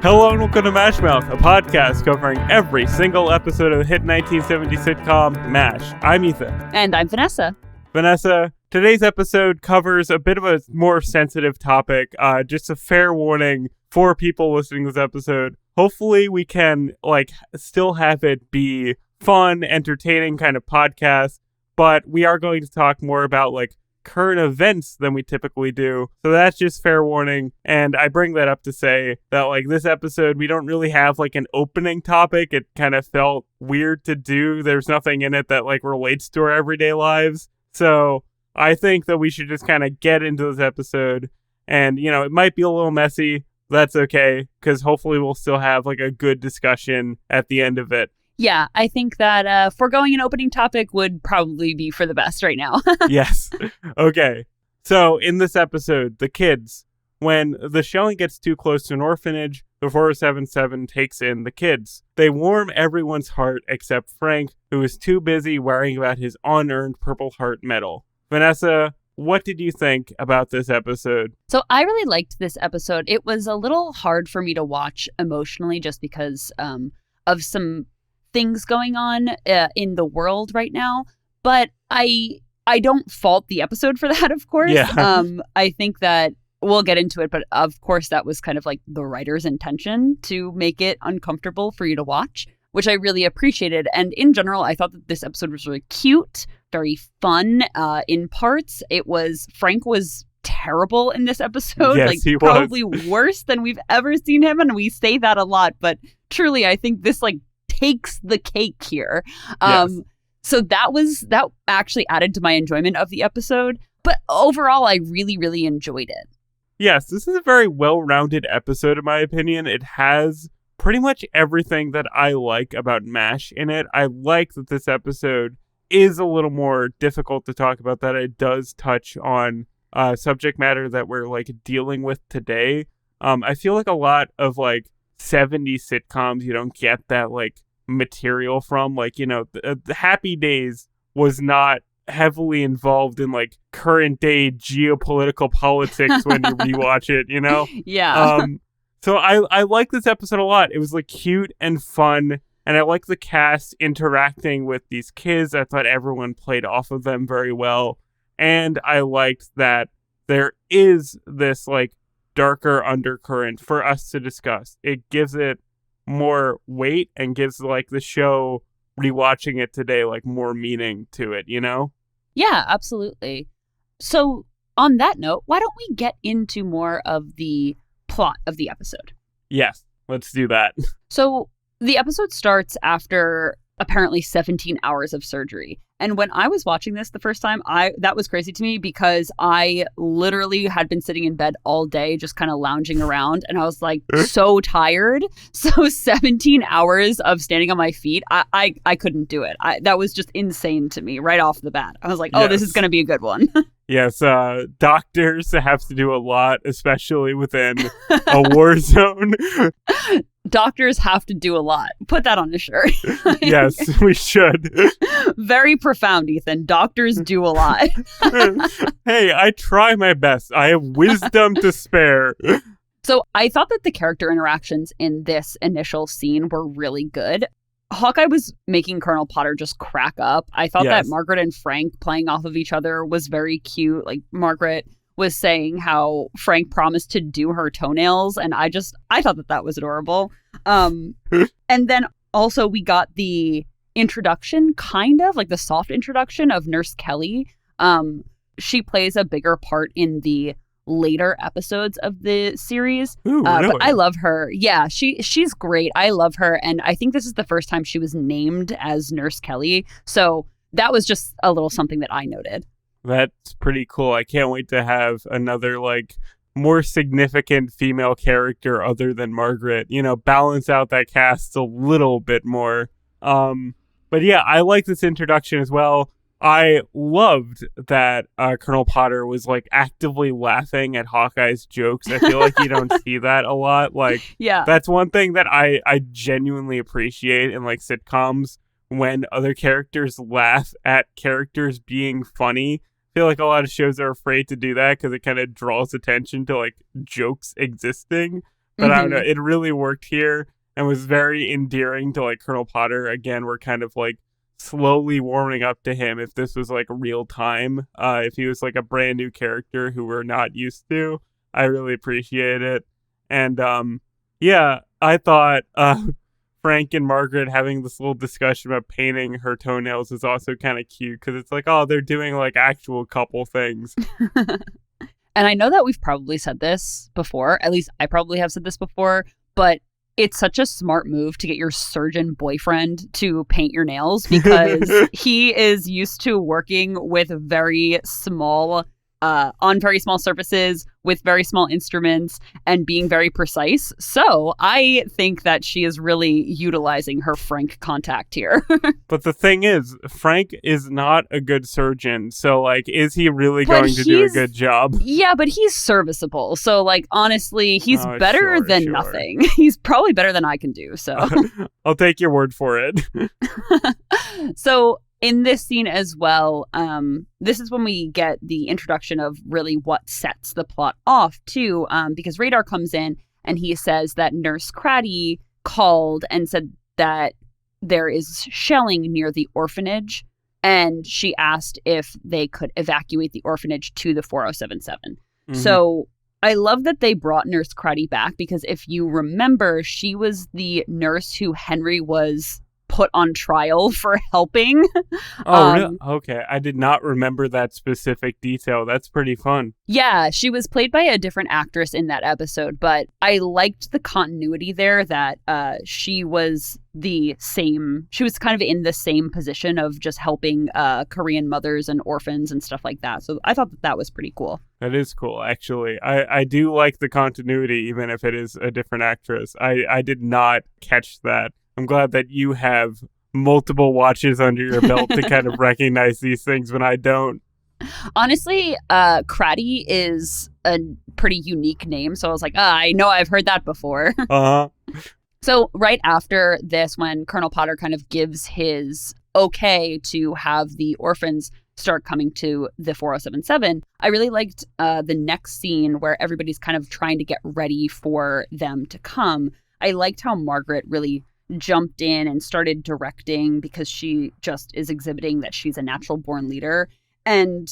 Hello and welcome to MASHmouth, a podcast covering every single episode of the hit 1970s sitcom MASH. I'm Ethan. And I'm Vanessa. Vanessa, today's episode covers a bit of a more sensitive topic. Just a fair warning for people listening to this episode. Hopefully we can still have it be fun, entertaining kind of podcast, but we are going to talk more about current events than we typically do. So that's just fair warning. And I bring that up to say that this episode, we don't really have an opening topic. It kind of felt weird to do. There's nothing in it that relates to our everyday lives. So I think that we should just kind of get into this episode. And, it might be a little messy. That's okay, because hopefully we'll still have a good discussion at the end of it. Yeah, I think that foregoing an opening topic would probably be for the best right now. Yes. Okay. So in this episode, the kids, when the shelling gets too close to an orphanage, the 477 takes in the kids. They warm everyone's heart except Frank, who is too busy worrying about his unearned Purple Heart medal. Vanessa, what did you think about this episode? So I really liked this episode. It was a little hard for me to watch emotionally just because of some things going on in the world right now, but I don't fault the episode for that, of course. Yeah. I think that we'll get into it, but of course that was kind of the writer's intention to make it uncomfortable for you to watch, which I really appreciated. And in general, I thought that this episode was really cute, very fun in parts. Frank was terrible in this episode. Yes, he was. Probably worse than we've ever seen him, and we say that a lot, but truly I think this takes the cake here. Yes. So that actually added to my enjoyment of the episode. But overall, I really, really enjoyed it. Yes, this is a very well-rounded episode, in my opinion. It has pretty much everything that I like about MASH in it. I like that this episode is a little more difficult to talk about, that it does touch on subject matter that we're dealing with today. I feel a lot of 70s sitcoms, you don't get that material from. The Happy Days was not heavily involved in current day geopolitical politics when you rewatch it, Yeah. So I like this episode a lot. It was cute and fun, and I like the cast interacting with these kids. I thought everyone played off of them very well, and I liked that there is this darker undercurrent for us to discuss. It gives it more weight and gives the show, rewatching it today, more meaning to it, Yeah, absolutely. So on that note, why don't we get into more of the plot of the episode? Yes, let's do that. So the episode starts after apparently 17 hours of surgery. And when I was watching this the first time, that was crazy to me because I literally had been sitting in bed all day, just kind of lounging around. And I was so tired. So 17 hours of standing on my feet, I couldn't do it. That was just insane to me right off the bat. I was like, oh, Yes. This is going to be a good one. Yes, doctors have to do a lot, especially within a war zone. Doctors have to do a lot. Put that on a shirt. Yes, we should. Very profound, Ethan. Doctors do a lot. Hey, I try my best. I have wisdom to spare. So I thought that the character interactions in this initial scene were really good. Hawkeye was making Colonel Potter just crack up. I thought Yes. that Margaret and Frank playing off of each other was very cute. Margaret was saying how Frank promised to do her toenails, and I thought that was adorable. And then also we got the introduction, kind of the soft introduction of Nurse Kelly. She plays a bigger part in the later episodes of the series. Ooh, really? But I love her. Yeah, she's great. I love her, and I think this is the first time she was named as Nurse Kelly. So that was just a little something that I noted. That's pretty cool. I can't wait to have another more significant female character other than Margaret, balance out that cast a little bit more. But yeah, I like this introduction as well. I loved that Colonel Potter was actively laughing at Hawkeye's jokes. I feel you don't see that a lot. Yeah, that's one thing that I genuinely appreciate in sitcoms, when other characters laugh at characters being funny. I feel a lot of shows are afraid to do that because it kind of draws attention to jokes existing. But I don't know, it really worked here and was very endearing to like Colonel Potter. Again, we're kind of like slowly warming up to him if this was like real time. If he was like a brand new character who we're not used to, I really appreciate it. And yeah, I thought Frank and Margaret having this little discussion about painting her toenails is also kind of cute because it's like, oh, they're doing like actual couple things. And I know that we've probably said this before, at least I probably have said this before, but it's such a smart move to get your surgeon boyfriend to paint your nails because he is used to working with very small, on very small surfaces with very small instruments and being very precise. So I think that she is really utilizing her Frank contact here. But the thing is, Frank is not a good surgeon. So like, is he really going to do a good job? Yeah, but he's serviceable. So like, honestly, he's better than nothing. He's probably better than I can do. So I'll take your word for it. So in this scene as well, this is when we get the introduction of really what sets the plot off too, because Radar comes in and he says that Nurse Craddy called and said that there is shelling near the orphanage, and she asked if they could evacuate the orphanage to the 4077. So I love that they brought Nurse Craddy back because if you remember, she was the nurse who Henry was put on trial for helping. Oh, really? Okay. I did not remember that specific detail. That's pretty fun. Yeah, she was played by a different actress in that episode, but I liked the continuity there that she was the same. She was kind of in the same position of just helping Korean mothers and orphans and stuff like that. So I thought that was pretty cool. That is cool, actually. I do like the continuity, even if it is a different actress. I did not catch that. I'm glad that you have multiple watches under your belt to kind of recognize these things when I don't. Honestly, Craddy is a pretty unique name. So I was like, I know I've heard that before. So right after this, when Colonel Potter kind of gives his okay to have the orphans start coming to the 4077, I really liked the next scene where everybody's kind of trying to get ready for them to come. I liked how Margaret really jumped in and started directing because she just is exhibiting that she's a natural born leader. And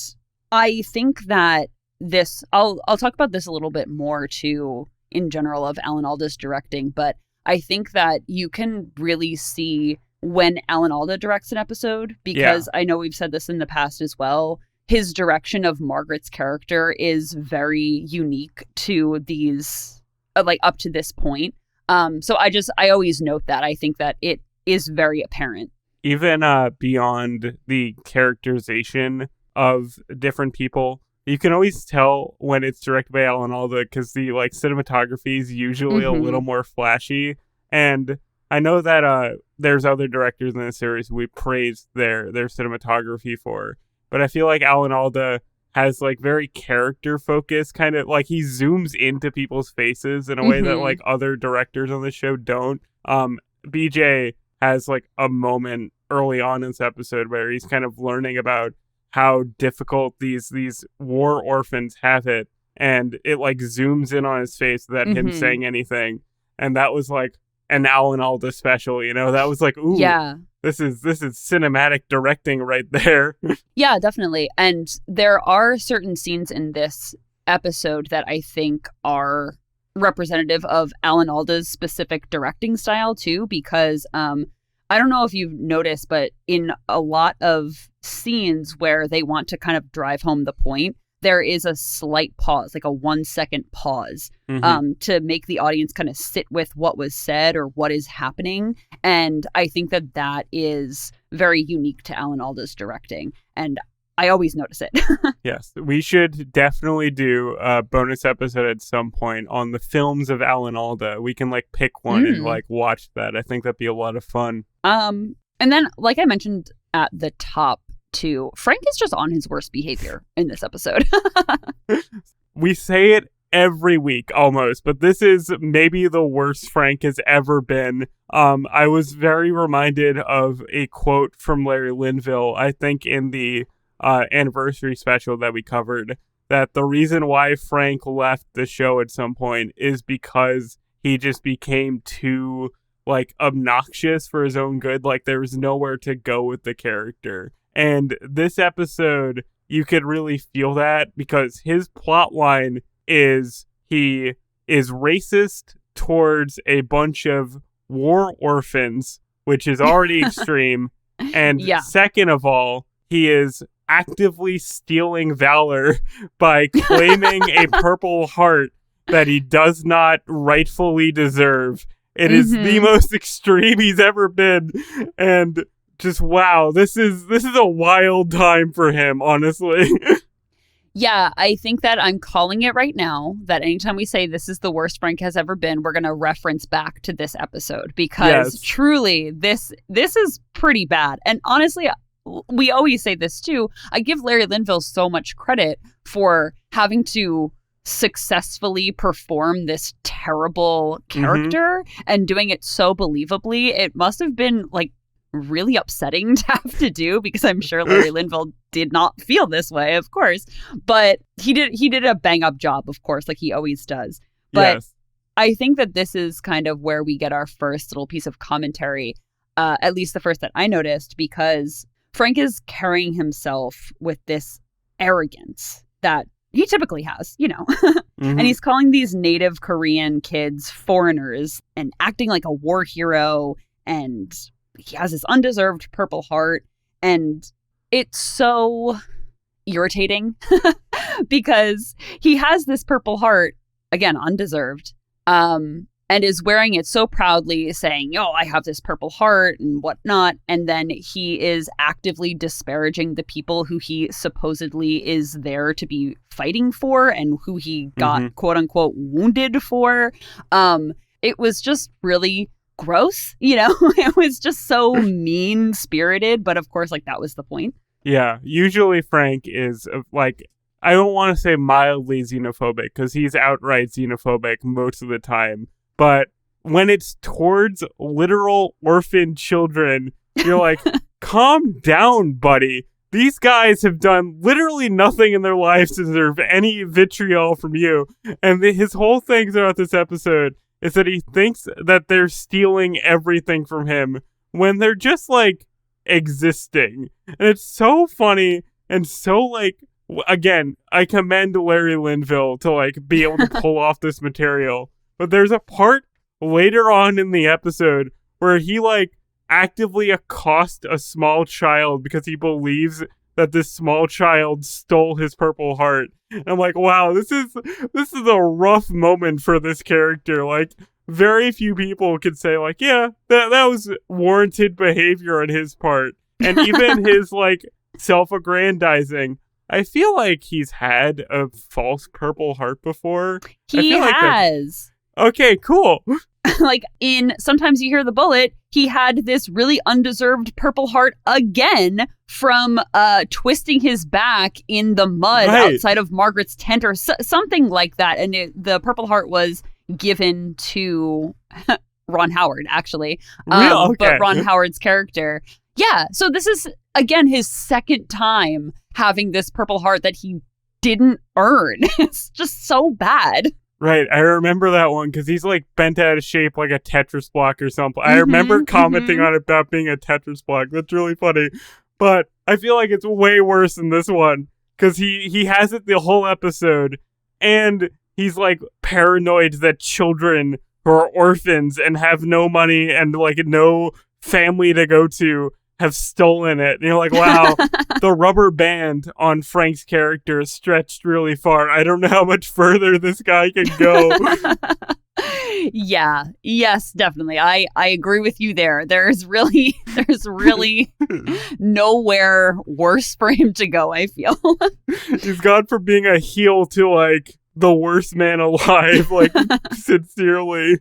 I think that this, I'll talk about this a little bit more too in general of Alan Alda's directing, but I think that you can really see when Alan Alda directs an episode, because I know we've said this in the past as well, his direction of Margaret's character is very unique to these, like up to this point. So I always note that. I think that it is very apparent. Even beyond the characterization of different people, you can always tell when it's directed by Alan Alda because the like cinematography is usually a little more flashy. And I know that there's other directors in the series we praised their cinematography for, but I feel like Alan Alda has like very character focused, kind of like he zooms into people's faces in a way that like other directors on the show don't. BJ has like a moment early on in this episode where he's kind of learning about how difficult these war orphans have it, and it like zooms in on his face without him saying anything, and that was like an Alan Alda special, you know? That was like, ooh, yeah. This is cinematic directing right there. Yeah, definitely. And there are certain scenes in this episode that I think are representative of Alan Alda's specific directing style too, because I don't know if you've noticed, but in a lot of scenes where they want to kind of drive home the point, there is a slight pause, like a 1 second pause, to make the audience kind of sit with what was said or what is happening. And I think that that is very unique to Alan Alda's directing. And I always notice it. Yes, we should definitely do a bonus episode at some point on the films of Alan Alda. We can like pick one and like watch that. I think that'd be a lot of fun. And then, like I mentioned at the top, too, Frank is just on his worst behavior in this episode. We say it every week almost, but this is maybe the worst Frank has ever been. I was very reminded of a quote from Larry Linville, I think in the anniversary special that we covered, that the reason why Frank left the show at some point is because he just became too like obnoxious for his own good. Like there was nowhere to go with the character. And this episode, you could really feel that because his plot line is he is racist towards a bunch of war orphans, which is already extreme. And second of all, he is actively stealing valor by claiming a purple heart that he does not rightfully deserve. It is the most extreme he's ever been. And just, wow, this is a wild time for him, honestly. Yeah, I think that I'm calling it right now that anytime we say this is the worst Frank has ever been, we're going to reference back to this episode because truly this is pretty bad. And honestly, we always say this too. I give Larry Linville so much credit for having to successfully perform this terrible character and doing it so believably. It must have been like really upsetting to have to do because I'm sure Larry Linville did not feel this way, of course, but he did a bang up job, of course, like he always does. But I think that this is kind of where we get our first little piece of commentary, at least the first that I noticed, because Frank is carrying himself with this arrogance that he typically has, you know, and he's calling these native Korean kids foreigners and acting like a war hero, and he has this undeserved purple heart, and it's so irritating because he has this purple heart, again, undeserved, and is wearing it so proudly, saying, "Oh, I have this purple heart," and whatnot. And then he is actively disparaging the people who he supposedly is there to be fighting for and who he got, quote unquote, wounded for. It was just really gross, you know? It was just so mean-spirited, but of course, like, that was the point. Yeah, usually Frank is, like, I don't want to say mildly xenophobic, because he's outright xenophobic most of the time, but when it's towards literal orphan children, you're like, calm down, buddy. These guys have done literally nothing in their lives to deserve any vitriol from you. And his whole thing throughout this episode is that he thinks that they're stealing everything from him when they're just, like, existing. And it's so funny and so, like, again, I commend Larry Linville to, like, be able to pull off this material. But there's a part later on in the episode where he, like, actively accosts a small child because he believes that this small child stole his purple heart. And I'm like, wow, this is a rough moment for this character. Like, very few people could say, like, yeah, that was warranted behavior on his part. And even his, like, self-aggrandizing, I feel like he's had a false purple heart before. He has. Okay, cool. Like, in Sometimes You Hear the Bullet, he had this really undeserved purple heart again from twisting his back in the mud outside of Margaret's tent or something like that. And the purple heart was given to Ron Howard, actually. But Ron Howard's character. Yeah, so this is, again, his second time having this purple heart that he didn't earn. It's just so bad. Right, I remember that one because he's like bent out of shape like a Tetris block or something. I remember commenting on it about being a Tetris block. That's really funny. But I feel like it's way worse than this one because he has it the whole episode and he's like paranoid that children who are orphans and have no money and like no family to go to have stolen it. And you're like, wow, the rubber band on Frank's character is stretched really far. I don't know how much further this guy can go. Yeah. Yes, definitely. I agree with you there. There's really nowhere worse for him to go, I feel. He's gone from being a heel to like the worst man alive, like sincerely.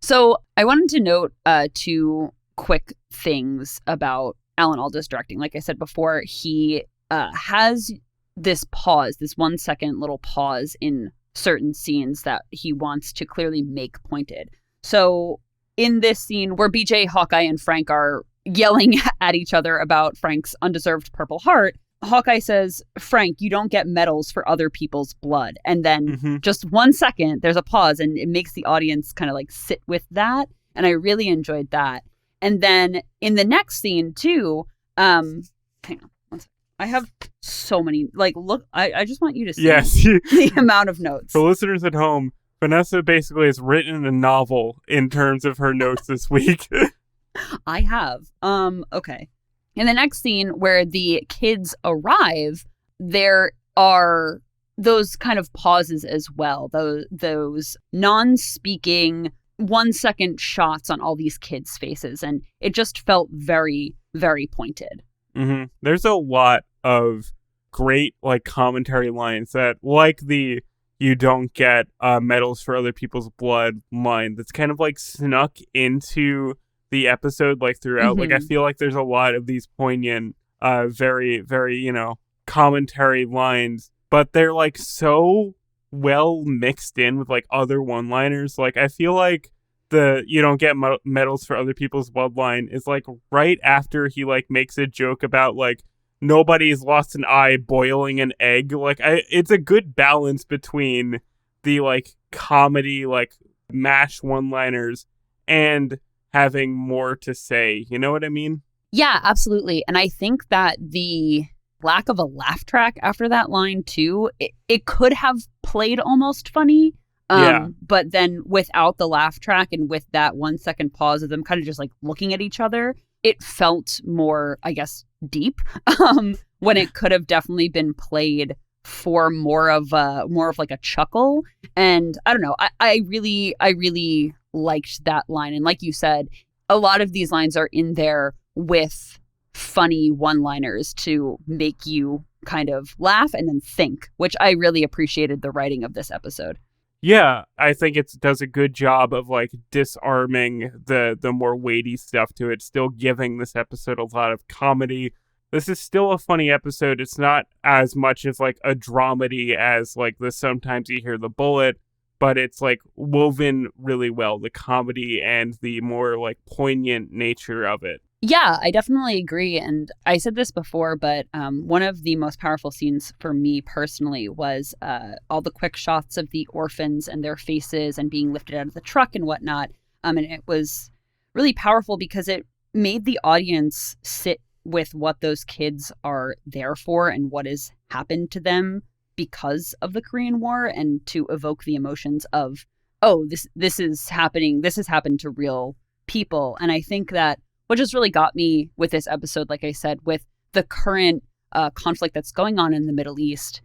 So I wanted to note two quick things about Alan Alda's directing. Like I said before, he has this pause, this 1 second little pause in certain scenes that he wants to clearly make pointed. So in this scene where BJ, Hawkeye, and Frank are yelling at each other about Frank's undeserved purple heart, Hawkeye says, Frank, you don't get medals for other people's blood. And then just 1 second, there's a pause and it makes the audience kind of like sit with that. And I really enjoyed that. And then in the next scene too, hang on 1 second. I have so many, like, look, I just want you to see the amount of notes. For listeners at home, Vanessa basically has written a novel in terms of her notes this week. I have. Okay. In the next scene where the kids arrive, there are those kind of pauses as well. Those non-speaking 1 second shots on all these kids' faces. And it just felt very, very pointed. Mm-hmm. There's a lot of great like commentary lines that, like the "you don't get medals for other people's blood" line, that's kind of like snuck into the episode like throughout. Like I feel like there's a lot of these poignant, very, very, commentary lines, but they're like so well mixed in with like other one-liners. Like I feel like the "you don't get medals for other people's bloodline" is like right after he like makes a joke about like nobody's lost an eye boiling an egg. Like it's a good balance between the like comedy, like MASH one-liners and having more to say. You know what I mean? Yeah, absolutely. And I think that the lack of a laugh track after that line too, it could have played almost funny. But then without the laugh track and with that 1 second pause of them kind of just like looking at each other, it felt more, I guess, deep, when it could have definitely been played for more of like a chuckle. And I don't know, I really liked that line. And like you said, a lot of these lines are in there with funny one-liners to make you kind of laugh and then think, which I really appreciated the writing of this episode. Yeah, I think it does a good job of like disarming the more weighty stuff to it, still giving this episode a lot of comedy. This is still a funny episode. It's not as much as like a dramedy as like the "sometimes you hear the bullet," but it's like woven really well, the comedy and the more like poignant nature of it. Yeah, I definitely agree. And I said this before, but one of the most powerful scenes for me personally was all the quick shots of the orphans and their faces and being lifted out of the truck and whatnot. And it was really powerful because it made the audience sit with what those kids are there for and what has happened to them because of the Korean War, and to evoke the emotions of, oh, this is happening. This has happened to real people. And I think that what just really got me with this episode, like I said, with the current conflict that's going on in the Middle East,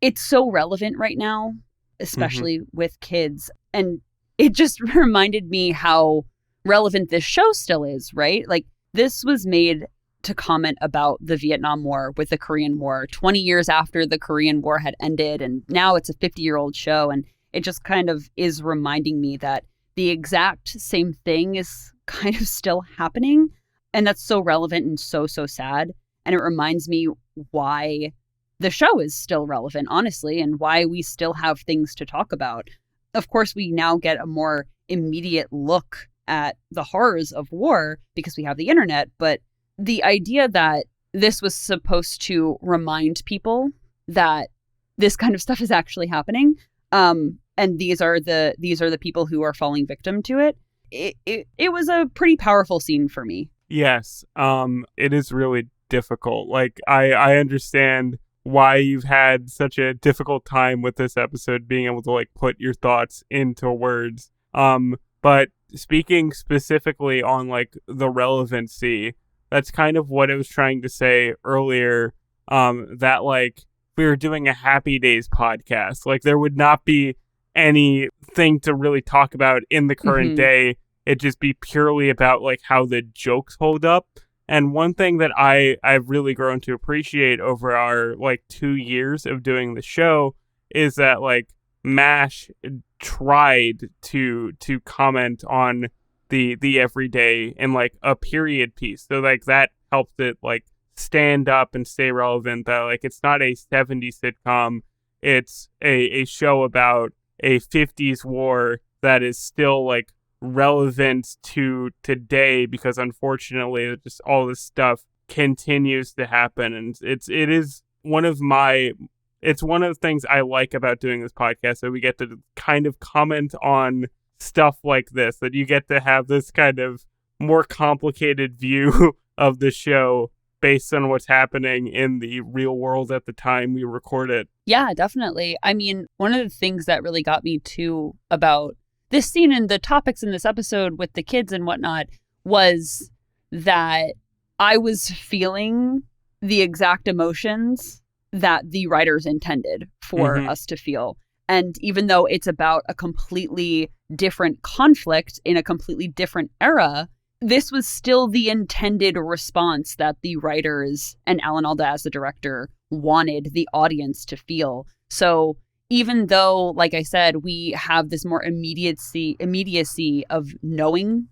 it's so relevant right now, especially with kids. And it just reminded me how relevant this show still is, right? Like, this was made to comment about the Vietnam War with the Korean War 20 years after the Korean War had ended. And now it's a 50-year-old show. And it just kind of is reminding me that the exact same thing is kind of still happening. And that's so relevant and so sad. And it reminds me why the show is still relevant, honestly, and why we still have things to talk about. Of course, we now get a more immediate look at the horrors of war because we have the internet. But the idea that this was supposed to remind people that this kind of stuff is actually happening, and these are the people who are falling victim to it. It was a pretty powerful scene for me. Yes, it is really difficult. Like, I understand why you've had such a difficult time with this episode, being able to like put your thoughts into words. But speaking specifically on like the relevancy, that's kind of what I was trying to say earlier. That like we were doing a Happy Days podcast, like there would not be anything to really talk about in the current day. It'd just be purely about like how the jokes hold up. And one thing that I've really grown to appreciate over our like 2 years of doing the show is that like MASH tried to comment on the everyday in like a period piece. So like that helped it like stand up and stay relevant, that like it's not a 70s sitcom. It's a show about a 50s war that is still like relevant to today, because unfortunately just all this stuff continues to happen. And it is one of the things I like about doing this podcast, that we get to kind of comment on stuff like this, that you get to have this kind of more complicated view of the show based on what's happening in the real world at the time we record it. Yeah, definitely. I mean, one of the things that really got me too about this scene and the topics in this episode with the kids and whatnot was that I was feeling the exact emotions that the writers intended for us to feel. And even though it's about a completely different conflict in a completely different era, this was still the intended response that the writers and Alan Alda as the director wanted the audience to feel. So even though, like I said, we have this more immediacy of knowing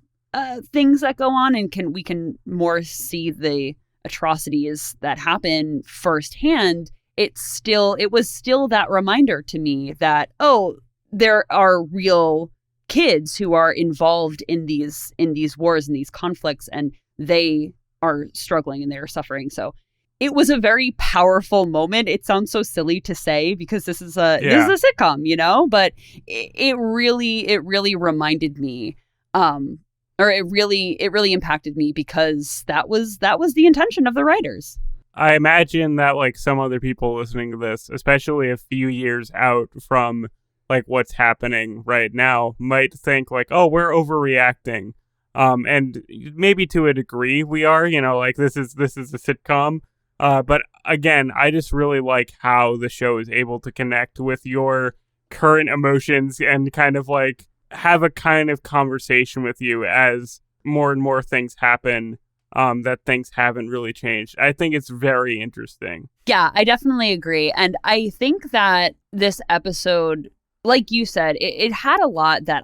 things that go on, and we can more see the atrocities that happen firsthand, it was still that reminder to me that, oh, there are real kids who are involved in these wars and these conflicts, and they are struggling and they are suffering. So it was a very powerful moment. It sounds so silly to say because this is a sitcom, you know, but it really reminded me, or it really impacted me, because that was the intention of the writers. I imagine that like some other people listening to this, especially a few years out from like what's happening right now, might think like, oh, we're overreacting. And maybe to a degree we are, you know, like this is a sitcom. But again, I just really like how the show is able to connect with your current emotions and kind of like have a kind of conversation with you as more and more things happen, that things haven't really changed. I think it's very interesting. Yeah, I definitely agree. And I think that this episode, like you said, it had a lot that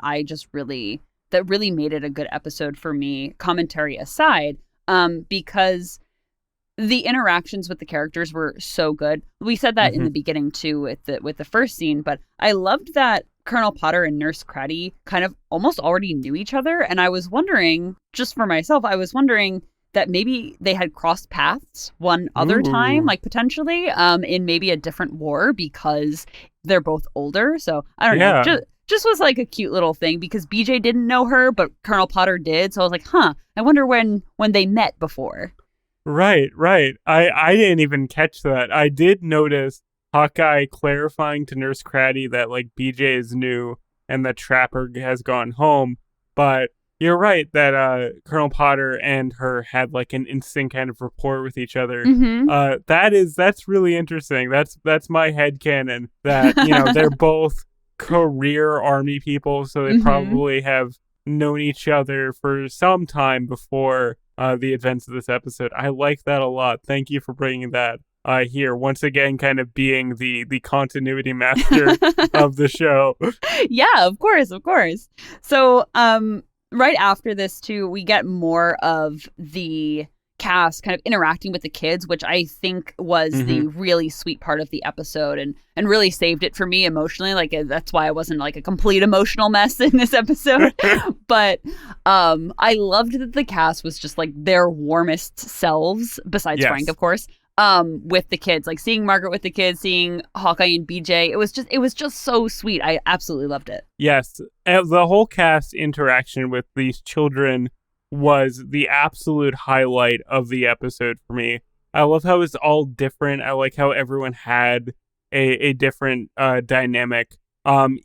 really made it a good episode for me, commentary aside, because the interactions with the characters were so good. We said that in the beginning too with the first scene, but I loved that Colonel Potter and Nurse Craddy kind of almost already knew each other. And I was wondering, just for myself, that maybe they had crossed paths one other time, like potentially in maybe a different war, because they're both older. So I don't know. Just was like a cute little thing, because BJ didn't know her, but Colonel Potter did. So I was like, I wonder when they met before. Right. I didn't even catch that. I did notice Hawkeye clarifying to Nurse Craddy that like BJ is new and that Trapper has gone home, but you're right that Colonel Potter and her had like an instant kind of rapport with each other. That's really interesting. That's my headcanon, that, you know, they're both career army people, so they probably have known each other for some time before the events of this episode. I like that a lot. Thank you for bringing that here. Once again, kind of being the continuity master of the show. Yeah, of course. So, right after this, too, we get more of the cast kind of interacting with the kids, which I think was the really sweet part of the episode, and really saved it for me emotionally. Like, that's why I wasn't like a complete emotional mess in this episode. But I loved that the cast was just like their warmest selves, besides Frank, of course, with the kids. Like seeing Margaret with the kids, seeing Hawkeye and BJ, it was just so sweet. I absolutely loved it. Yes, the whole cast interaction with these children was the absolute highlight of the episode for me. I love how it's all different. I like how everyone had a different dynamic.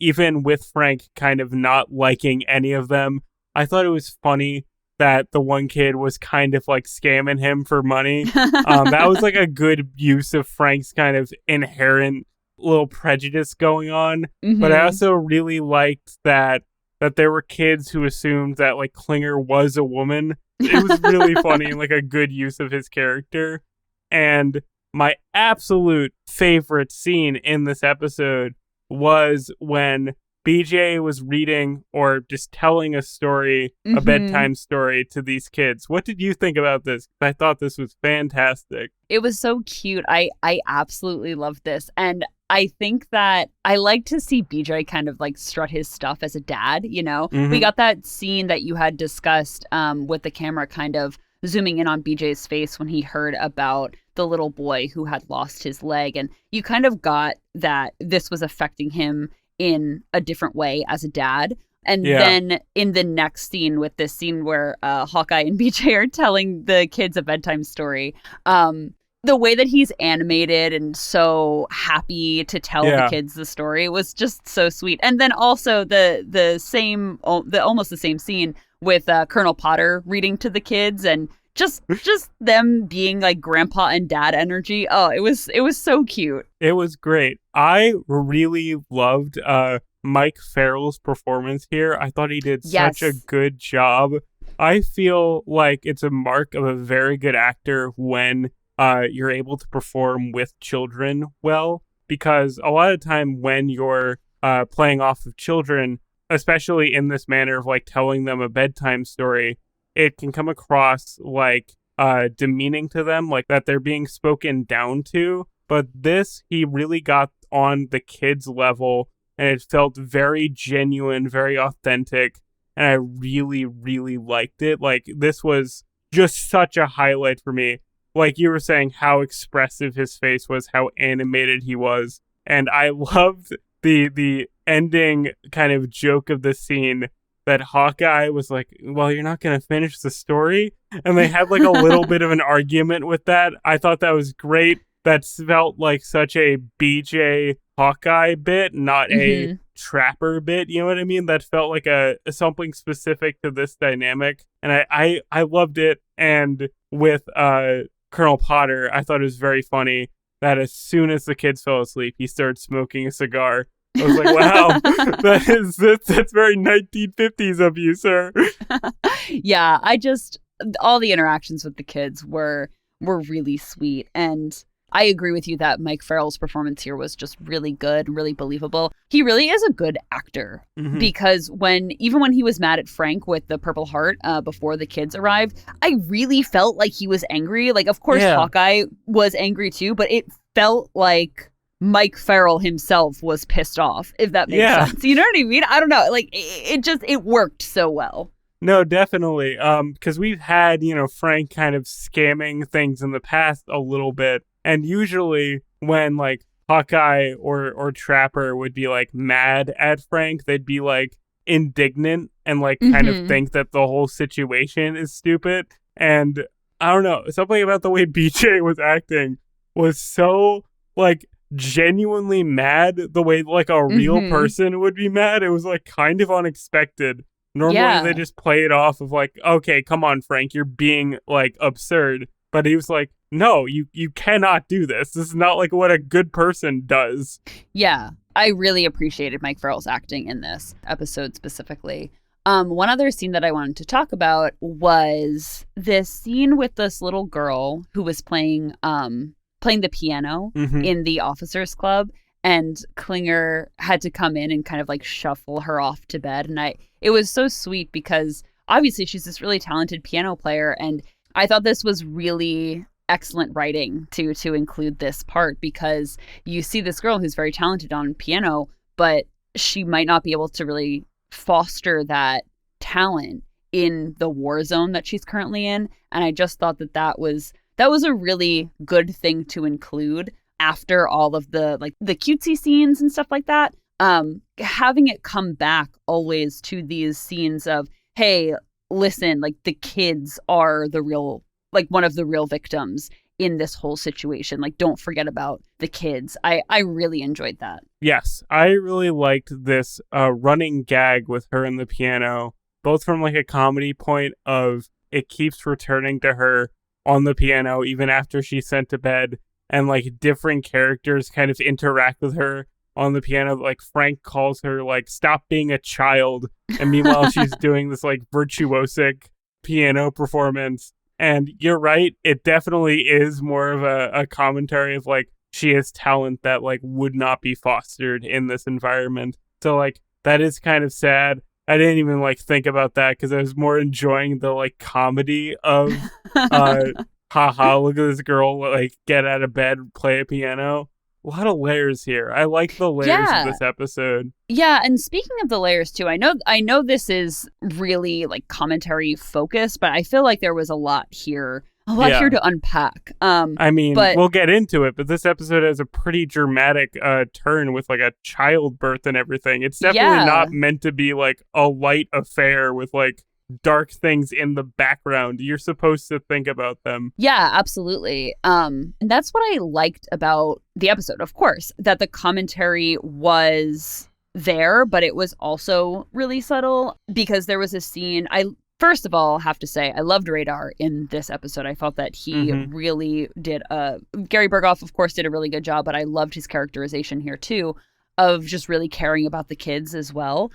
Even with Frank kind of not liking any of them, I thought it was funny that the one kid was kind of like scamming him for money. That was like a good use of Frank's kind of inherent little prejudice going on. But I also really liked that there were kids who assumed that like Klinger was a woman. It was really funny and like a good use of his character. And my absolute favorite scene in this episode was when BJ was reading or just telling a story, a bedtime story to these kids. What did you think about this? I thought this was fantastic. It was so cute. I absolutely loved this. And I think that I like to see BJ kind of like strut his stuff as a dad, you know? We got that scene that you had discussed with the camera kind of zooming in on BJ's face when he heard about the little boy who had lost his leg. And you kind of got that this was affecting him in a different way as a dad. And then in the next scene, with this scene where Hawkeye and BJ are telling the kids a bedtime story, the way that he's animated and so happy to tell the kids the story was just so sweet. And then also almost the same scene with Colonel Potter reading to the kids, and just them being like grandpa and dad energy. Oh, it was so cute. It was great. I really loved Mike Farrell's performance here. I thought he did such a good job. I feel like it's a mark of a very good actor when you're able to perform with children well, because a lot of time when you're playing off of children, especially in this manner of like telling them a bedtime story, it can come across like demeaning to them, like that they're being spoken down to. But this, he really got on the kids' level, and it felt very genuine, very authentic, and I really, really liked it. Like, this was just such a highlight for me. Like you were saying, how expressive his face was, how animated he was. And I loved the ending kind of joke of the scene that Hawkeye was like, well, you're not going to finish the story? And they had like a little bit of an argument with that. I thought that was great. That felt like such a BJ Hawkeye bit, not a Trapper bit. You know what I mean? That felt like a something specific to this dynamic. And I loved it. And with Colonel Potter, I thought it was very funny that as soon as the kids fell asleep, he started smoking a cigar. I was like, wow, that's very 1950s of you, sir. Yeah, all the interactions with the kids were really sweet. And I agree with you that Mike Farrell's performance here was just really good, really believable. He really is a good actor, because even when he was mad at Frank with the Purple Heart before the kids arrived, I really felt like he was angry. Like, of course, Hawkeye was angry too, but it felt like Mike Farrell himself was pissed off, if that makes sense. You know what I mean? I don't know. Like, it worked so well. No, definitely. Because we've had, Frank kind of scamming things in the past a little bit. And usually when like Hawkeye or Trapper would be like mad at Frank, they'd be like indignant and like kind of think that the whole situation is stupid. And I don't know, something about the way BJ was acting was so like genuinely mad, the way like a real person would be mad. It was like kind of unexpected. Normally they just play it off of like, okay, come on, Frank, you're being like absurd. But he was like, no, you cannot do this. This is not like what a good person does. Yeah, I really appreciated Mike Farrell's acting in this episode specifically. One other scene that I wanted to talk about was this scene with this little girl who was playing the piano in the officers club, and Klinger had to come in and kind of like shuffle her off to bed. And it was so sweet because obviously she's this really talented piano player, and I thought this was really excellent writing to include this part, because you see this girl who's very talented on piano, but she might not be able to really foster that talent in the war zone that she's currently in. And I just thought that was a really good thing to include after all of the cutesy scenes and stuff like that. Having it come back always to these scenes of, hey, listen, like the kids are the real, like one of the real victims in this whole situation. Like, don't forget about the kids. I really enjoyed that. Yes, I really liked this running gag with her and the piano, both from like a comedy point of it keeps returning to her on the piano even after she's sent to bed, and like different characters kind of interact with her on the piano. Like Frank calls her like, stop being a child, and meanwhile she's doing this like virtuosic piano performance. And you're right, it definitely is more of a commentary of like, she has talent that like would not be fostered in this environment. So like that is kind of sad. I didn't even like think about that because I was more enjoying the like comedy of haha, look at this girl like get out of bed, play a piano. lot of layers here. I like the layers of this episode. Yeah, and speaking of the layers too, I know this is really like commentary focused, but I feel like there was a lot here here to unpack. I mean, we'll get into it, but this episode has a pretty dramatic turn with like a childbirth and everything. It's definitely not meant to be like a light affair with like dark things in the background. You're supposed to think about them. Yeah, absolutely. And that's what I liked about the episode, of course, that the commentary was there, but it was also really subtle because there was a scene. First of all, have to say, I loved Radar in this episode. I felt that he really did Gary Berghoff, of course, did a really good job, but I loved his characterization here too, of just really caring about the kids as well.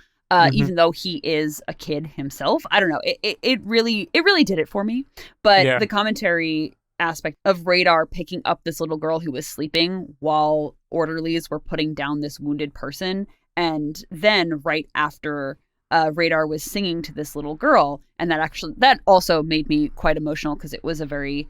Even though he is a kid himself. I don't know. It really did it for me. But the commentary aspect of Radar picking up this little girl who was sleeping while orderlies were putting down this wounded person. And then right after Radar was singing to this little girl. And that also made me quite emotional because it was a very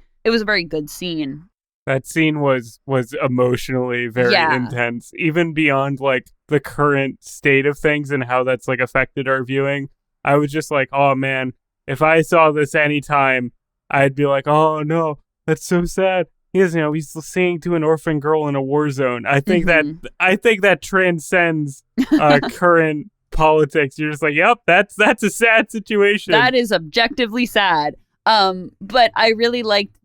good scene. That scene was emotionally very intense, even beyond like the current state of things and how that's like affected our viewing. I was just like, oh man, if I saw this anytime, I'd be like, oh no, that's so sad. He's singing to an orphan girl in a war zone. I think that transcends current politics. You're just like, yep, that's a sad situation. That is objectively sad. But I really liked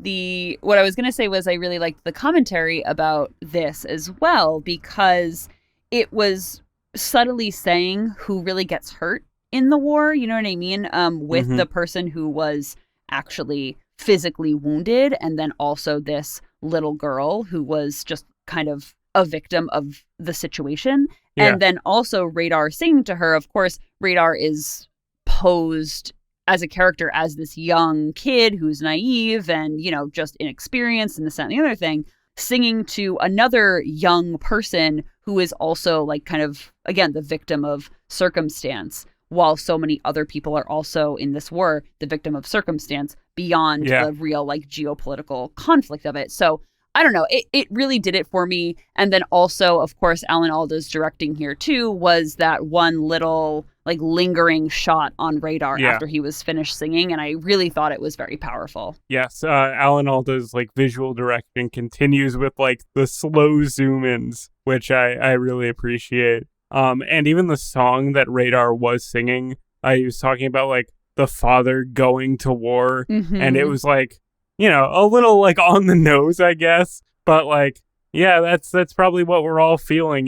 what I was going to say was I really liked the commentary about this as well, because it was subtly saying who really gets hurt in the war. You know what I mean? With the person who was actually physically wounded. And then also this little girl who was just kind of a victim of the situation. Yeah. And then also Radar singing to her. Of course, Radar is posed as a character as this young kid who's naive and, just inexperienced and this, that, and the other thing, singing to another young person who is also like kind of, again, the victim of circumstance, while so many other people are also in this war, the victim of circumstance beyond the real like geopolitical conflict of it. So I don't know. It really did it for me. And then also, of course, Alan Alda's directing here too was that one little like lingering shot on Radar after he was finished singing. And I really thought it was very powerful. Yes. Alan Alda's like visual directing continues with like the slow zoom ins, which I really appreciate. And even the song that Radar was singing, he was talking about like the father going to war. And it was like, a little like on the nose, I guess. But like, yeah, that's probably what we're all feeling,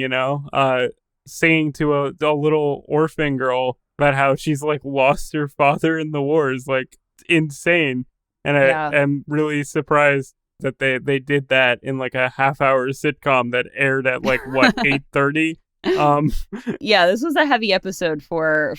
singing to a little orphan girl about how she's like lost her father in the war is like insane. And I am really surprised that they did that in like a half-hour sitcom that aired at like what 8:30. Yeah, this was a heavy episode for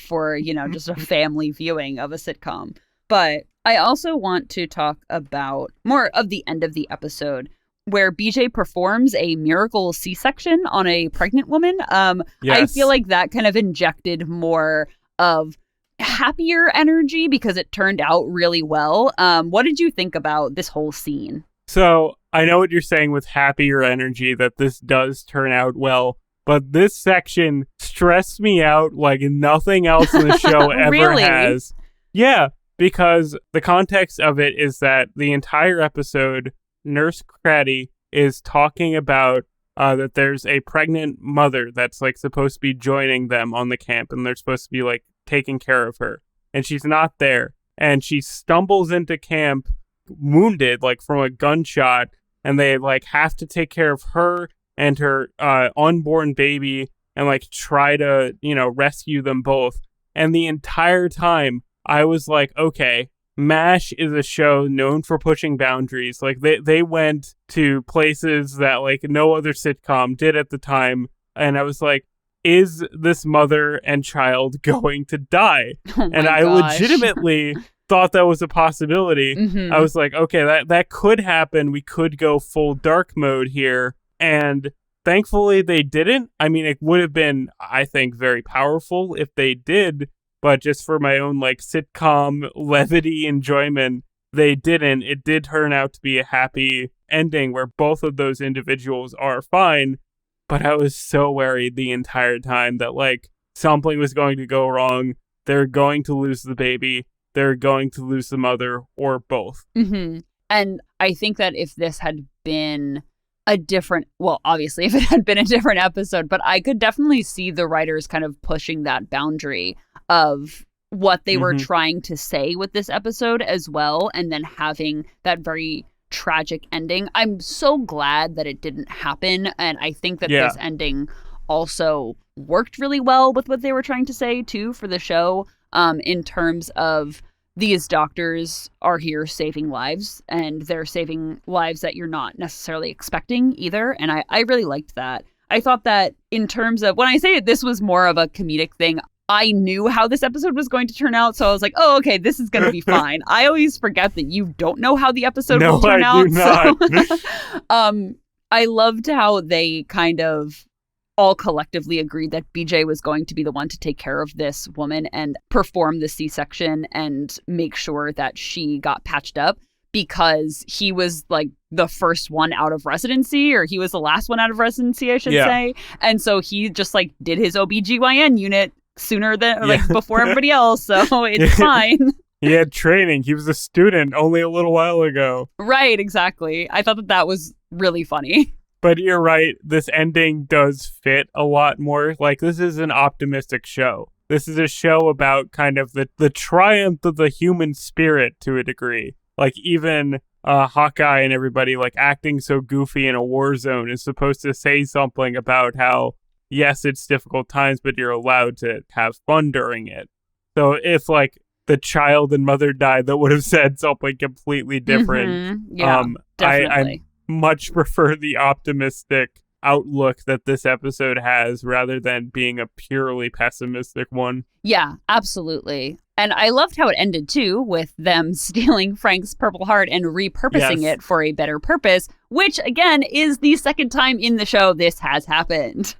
just a family viewing of a sitcom. But I also want to talk about more of the end of the episode where BJ performs a miracle C-section on a pregnant woman. I feel like that kind of injected more of happier energy because it turned out really well. What did you think about this whole scene? So I know what you're saying with happier energy, that this does turn out well. But this section stressed me out like nothing else in the show ever really? has. Yeah, because the context of it is that the entire episode, Nurse Craddy is talking about that there's a pregnant mother that's like supposed to be joining them on the camp, and they're supposed to be like taking care of her. And she's not there. And she stumbles into camp wounded like from a gunshot, and they like have to take care of her and her unborn baby and like try to, rescue them both. And the entire time I was like, okay, MASH is a show known for pushing boundaries. Like they went to places that like no other sitcom did at the time. And I was like, is this mother and child going to die? And I legitimately thought that was a possibility. I was like, okay, that could happen. We could go full dark mode here. And thankfully they didn't. I mean, it would have been, I think, very powerful if they did. But just for my own like sitcom levity enjoyment, they didn't. It did turn out to be a happy ending where both of those individuals are fine. but I was so worried the entire time that like something was going to go wrong. They're going to lose the baby. They're going to lose the mother, or both. Mm-hmm. And I think that if this had been a different, well, obviously if it had been a different episode, but I could definitely see the writers kind of pushing that boundary of what they were trying to say with this episode as well, and then having that very tragic ending. I'm so glad that it didn't happen, and I think that this ending also worked really well with what they were trying to say too for the show, in terms of these doctors are here saving lives, and they're saving lives that you're not necessarily expecting either, and I really liked that. I thought that in terms of, when I say it, this was more of a comedic thing, I knew how this episode was going to turn out, so I was like, oh, okay, this is going to be fine. I always forget that you don't know how the episode will turn out. No, I do not. I loved how they kind of all collectively agreed that BJ was going to be the one to take care of this woman and perform the C-section and make sure that she got patched up, because he was like the first one out of residency, or he was the last one out of residency, I should say. And so he just like did his OBGYN unit sooner than like before everybody else, so it's fine. He had training. He was a student only a little while ago. Right, exactly. I thought that was really funny. But you're right, this ending does fit a lot more. Like, this is an optimistic show. This is a show about kind of the triumph of the human spirit to a degree. Like, even Hawkeye and everybody, like, acting so goofy in a war zone is supposed to say something about how, yes, it's difficult times, but you're allowed to have fun during it. So if, like, the child and mother died, that would have said something completely different. Yeah, definitely. I much prefer the optimistic outlook that this episode has rather than being a purely pessimistic one. Yeah, absolutely. And I loved how it ended, too, with them stealing Frank's Purple Heart and repurposing it for a better purpose, which, again, is the second time in the show this has happened.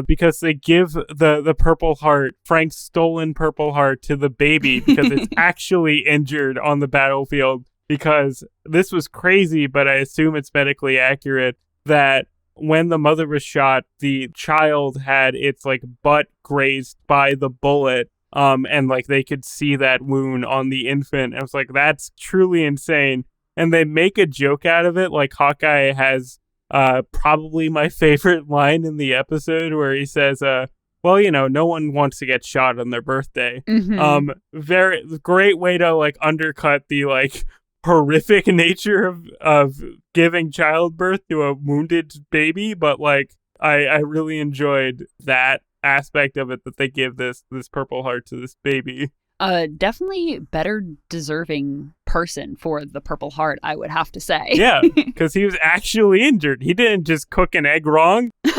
Because they give the Purple Heart, Frank's stolen Purple Heart, to the baby because it's actually injured on the battlefield. Because this was crazy, but I assume it's medically accurate, that when the mother was shot, the child had its like butt grazed by the bullet, and like they could see that wound on the infant. I was like, that's truly insane. And they make a joke out of it. Like, Hawkeye has probably my favorite line in the episode, where he says, well, you know, no one wants to get shot on their birthday. Very great way to like undercut the like horrific nature of giving childbirth to a wounded baby, but like I really enjoyed that aspect of it, that they give this Purple Heart to this baby. Definitely better deserving person for the Purple Heart, I would have to say. Yeah, because he was actually injured. He didn't just cook an egg wrong. I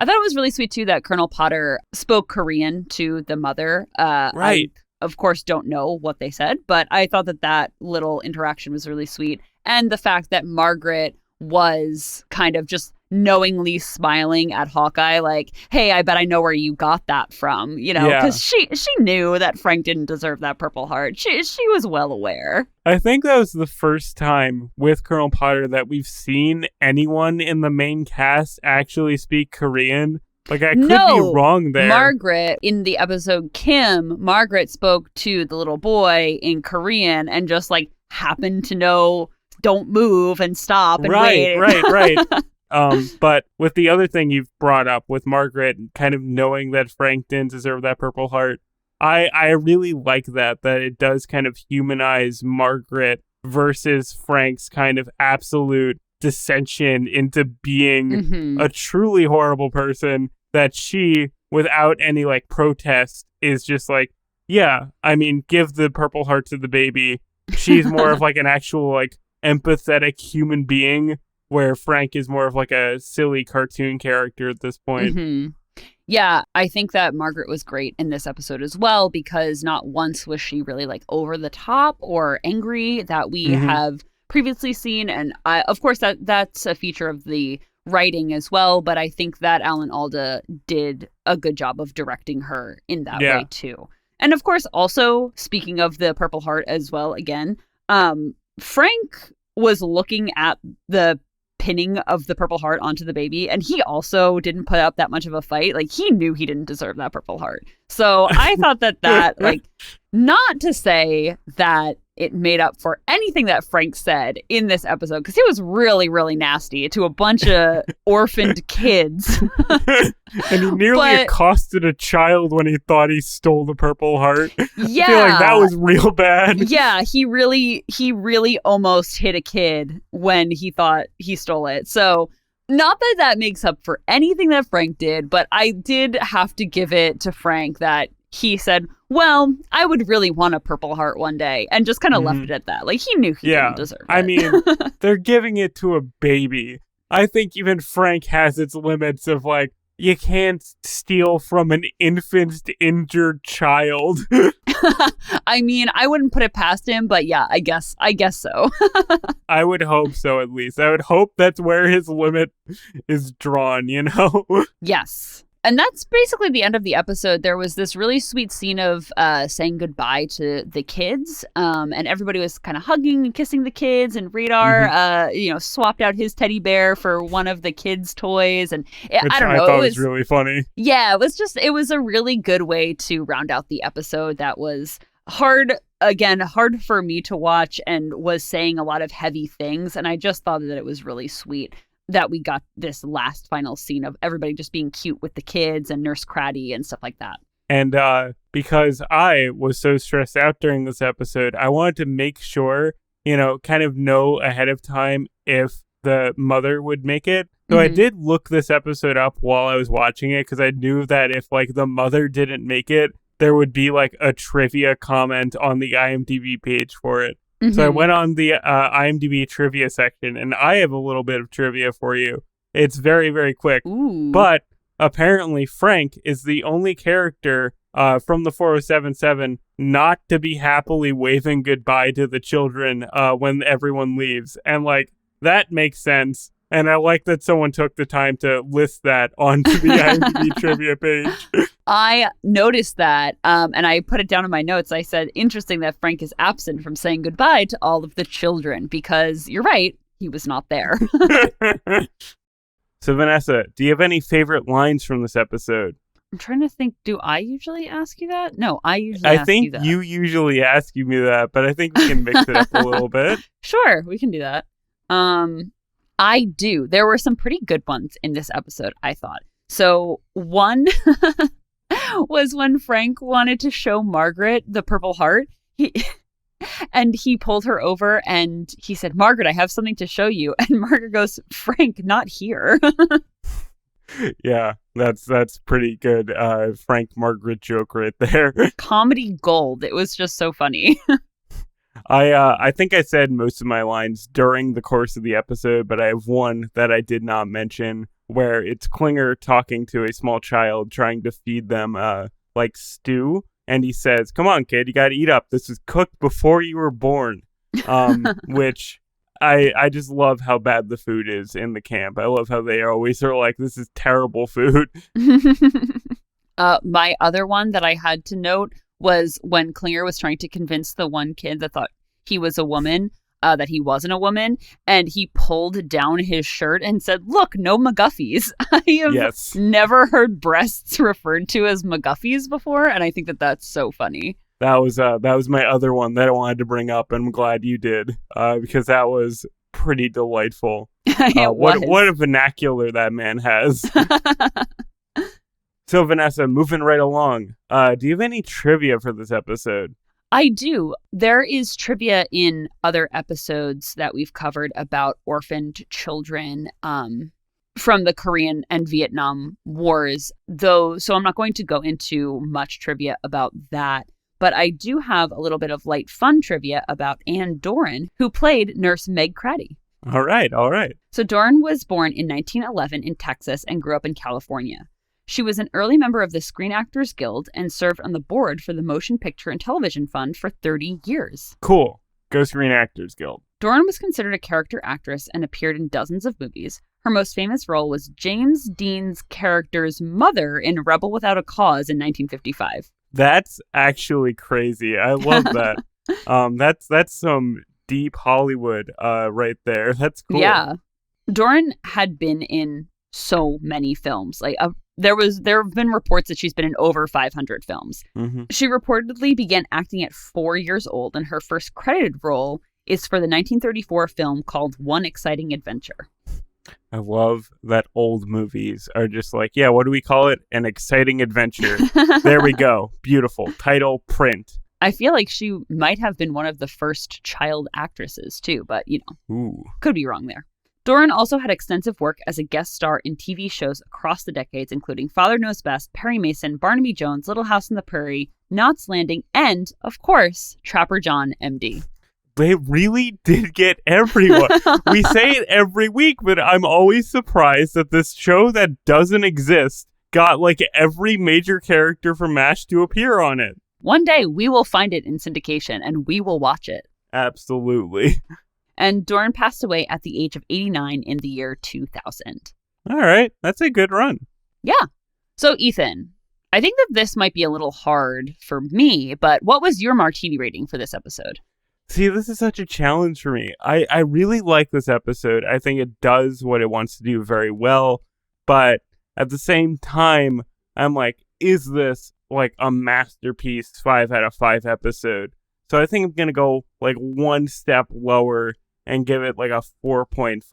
thought it was really sweet too that Colonel Potter spoke Korean to the mother. Right. Of course, don't know what they said, but I thought that little interaction was really sweet. And the fact that Margaret was kind of just knowingly smiling at Hawkeye, like, hey, I bet I know where you got that from, you know, because she knew that Frank didn't deserve that Purple Heart. She was well aware. I think that was the first time with Colonel Potter that we've seen anyone in the main cast actually speak Korean. Like, I could be wrong there. Margaret, in the episode Kim, Margaret spoke to the little boy in Korean and just, like, happened to know, don't move and stop and wait. Right. But with the other thing you've brought up with Margaret kind of knowing that Frank didn't deserve that Purple Heart, I really like that it does kind of humanize Margaret versus Frank's kind of absolute dissension into being a truly horrible person, that she, without any like protest, is just like, yeah, I mean, give the Purple Heart to the baby. She's more of like an actual like empathetic human being, where Frank is more of like a silly cartoon character at this point. Yeah, I think that Margaret was great in this episode as well, because not once was she really like over the top or angry that we have previously seen. And of course, that's a feature of the writing as well, but I think that Alan Alda did a good job of directing her in that way too. And of course, also speaking of the Purple Heart as well, again, Frank was looking at the pinning of the Purple Heart onto the baby. And he also didn't put up that much of a fight. Like, he knew he didn't deserve that Purple Heart. So I thought that like, not to say that it made up for anything that Frank said in this episode, because he was really, really nasty to a bunch of orphaned kids. And he nearly accosted a child when he thought he stole the Purple Heart. Yeah. I feel like that was real bad. Yeah, he really almost hit a kid when he thought he stole it. So not that that makes up for anything that Frank did, but I did have to give it to Frank that he said, well, I would really want a Purple Heart one day, and just kind of left it at that. Like, he knew he didn't deserve it. I mean, they're giving it to a baby. I think even Frank has its limits of, like, you can't steal from an infant injured child. I mean, I wouldn't put it past him, but yeah, I guess so. I would hope so, at least. I would hope that's where his limit is drawn, you know? Yes. And that's basically the end of the episode. There was this really sweet scene of saying goodbye to the kids. And everybody was kind of hugging and kissing the kids. And Radar, swapped out his teddy bear for one of the kids' toys. And I don't know. I thought it was really funny. Yeah, it was a really good way to round out the episode that was hard for me to watch and was saying a lot of heavy things. And I just thought that it was really sweet that we got this last final scene of everybody just being cute with the kids and Nurse Craddy and stuff like that. And because I was so stressed out during this episode, I wanted to make sure, kind of know ahead of time if the mother would make it. So I did look this episode up while I was watching it, because I knew that if, like, the mother didn't make it, there would be, like, a trivia comment on the IMDb page for it. So I went on the IMDb trivia section, and I have a little bit of trivia for you. It's very, very quick. Ooh. But apparently Frank is the only character from the 4077 not to be happily waving goodbye to the children when everyone leaves. And, like, that makes sense. And I like that someone took the time to list that onto the IMDb trivia page. I noticed that, and I put it down in my notes. I said, interesting that Frank is absent from saying goodbye to all of the children, because you're right, he was not there. So, Vanessa, do you have any favorite lines from this episode? I'm trying to think, do I usually ask you that? No, I usually ask you that. I think you usually ask me that, but I think we can mix it up a little bit. Sure, we can do that. I do. There were some pretty good ones in this episode, I thought. So one was when Frank wanted to show Margaret the Purple Heart. And he pulled her over and he said, Margaret, I have something to show you. And Margaret goes, Frank, not here. Yeah, that's pretty good Frank Margaret joke right there. Comedy gold. It was just so funny. I think I said most of my lines during the course of the episode, but I have one that I did not mention, where it's Klinger talking to a small child trying to feed them like stew, and he says, "Come on, kid, you got to eat up. This was cooked before you were born." Which I just love how bad the food is in the camp. I love how they always are like, "This is terrible food." My other one that I had to note was when Klinger was trying to convince the one kid that thought he was a woman, that he wasn't a woman, and he pulled down his shirt and said, look, no McGuffies. I have never heard breasts referred to as McGuffies before, and I think that that's so funny. That was my other one that I wanted to bring up, and I'm glad you did, because that was pretty delightful. What a vernacular that man has. So, Vanessa, moving right along, do you have any trivia for this episode? I do. There is trivia in other episodes that we've covered about orphaned children from the Korean and Vietnam Wars, though. So I'm not going to go into much trivia about that. But I do have a little bit of light fun trivia about Anne Doran, who played Nurse Meg Craddy. All right. So Doran was born in 1911 in Texas and grew up in California. She was an early member of the Screen Actors Guild and served on the board for the Motion Picture and Television Fund for 30 years. Cool. Go Screen Actors Guild. Doran was considered a character actress and appeared in dozens of movies. Her most famous role was James Dean's character's mother in Rebel Without a Cause in 1955. That's actually crazy. I love that. That's some deep Hollywood right there. That's cool. Yeah. Doran had been in so many films. Like there have been reports that she's been in over 500 films. Mm-hmm. She reportedly began acting at 4 years old, and her first credited role is for the 1934 film called One Exciting Adventure. I love that old movies are just like, yeah, what do we call it? An exciting adventure. There we go. Beautiful. Title, print. I feel like she might have been one of the first child actresses too, but Ooh. Could be wrong there. Doran also had extensive work as a guest star in TV shows across the decades, including Father Knows Best, Perry Mason, Barnaby Jones, Little House on the Prairie, Knots Landing, and, of course, Trapper John, MD. They really did get everyone. We say it every week, but I'm always surprised that this show that doesn't exist got like every major character from MASH to appear on it. One day we will find it in syndication and we will watch it. Absolutely. And Doran passed away at the age of 89 in the year 2000. All right. That's a good run. Yeah. So, Ethan, I think that this might be a little hard for me, but what was your martini rating for this episode? See, this is such a challenge for me. I really like this episode. I think it does what it wants to do very well. But at the same time, I'm like, is this like a masterpiece 5 out of 5 episode? So I think I'm going to go like one step lower and give it like a 4.5.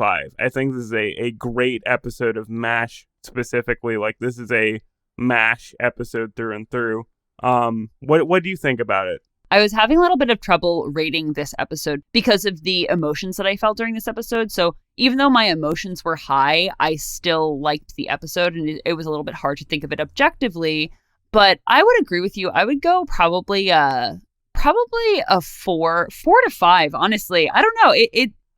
I think this is a great episode of MASH specifically. Like this is a MASH episode through and through. What do you think about it? I was having a little bit of trouble rating this episode because of the emotions that I felt during this episode. So even though my emotions were high, I still liked the episode, and it was a little bit hard to think of it objectively. But I would agree with you. I would go probably a 4 to 5. Honestly, I don't know.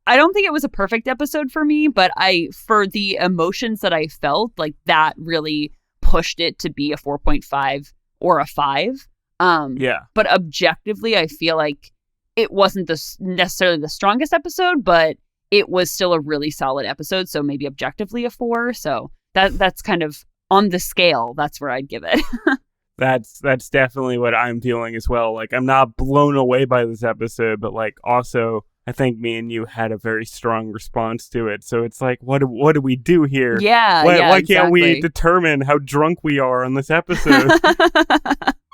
I don't think it was a perfect episode for me, but for the emotions that I felt, like that really pushed it to be a 4.5 or a 5. Yeah. But objectively, I feel like it wasn't necessarily the strongest episode, but it was still a really solid episode. So maybe objectively a 4. So that's kind of on the scale. That's where I'd give it. That's definitely what I'm feeling as well. Like I'm not blown away by this episode, but like also I think me and you had a very strong response to it. So it's like, what do we do here? Yeah. Why can't we determine how drunk we are on this episode?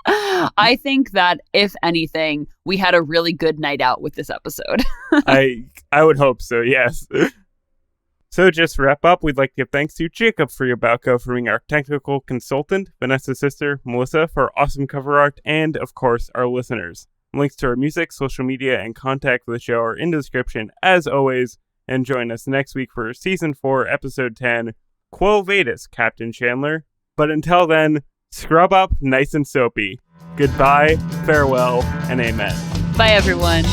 I think that, if anything, we had a really good night out with this episode. I would hope so, yes. So just to wrap up, we'd like to give thanks to Jacob for your Balco for being our technical consultant, Vanessa's sister, Melissa, for awesome cover art, and, of course, our listeners. Links to our music, social media, and contact for the show are in the description, as always, and join us next week for Season 4, Episode 10, Quo Vadis, Captain Chandler. But until then, scrub up nice and soapy. Goodbye, farewell, and amen. Bye, everyone.